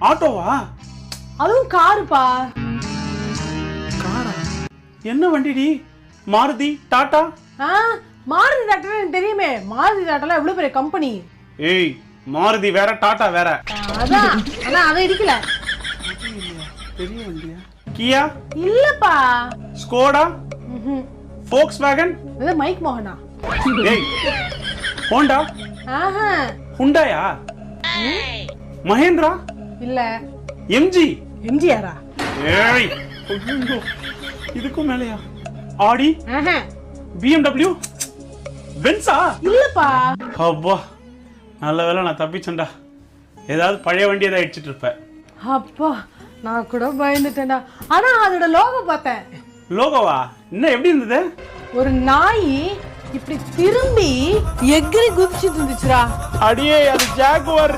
ஆட்டோவா? அதுவும் காருப்பா. காரா? என்ன வண்டிடி? மாருதி, டாடா? மாருதி டாட்டா எனக்கு தெரியுமே. மாருதி டாட்டால எவ்வளவு பெரிய கம்பெனி. ஏய், மாருதி வேற, டாடா வேற. அதான், ஆனா அதை இடிக்கல. பெரிய வண்டியா? கியா? இல்லப்பா. ஸ்கோடா? ஃபோக்ஸ்வேகன்? இது மைக் மோகனா. ஏய், ஹோண்டா? ஹுண்டாயா? மஹேந்திரா? இல்ல. எம்ஜி? எம்ஜிஆரா? ஏய், இதுக்கும் மேலையா? ஆடி? BMW? பென்ஸா? இல்லப்பா. அப்பா, நல்ல வேளை நான் தப்பிச்சேன்டா. ஏதாவது பழைய வண்டி ஏதாவது அடிச்சிட்டு இருப்பேன். அப்பா, நான் கூட பயந்துட்டேன்டா. ஆனா அதோட லோகோ பார்த்தேன். லோகோவா? என்ன எப்படி இருந்தது? ஒரு நாய் இப்படி திரும்பி எகிரி குதிச்சிட்டு இருந்துச்சுடா. அடியே, அது ஜாகுவார்.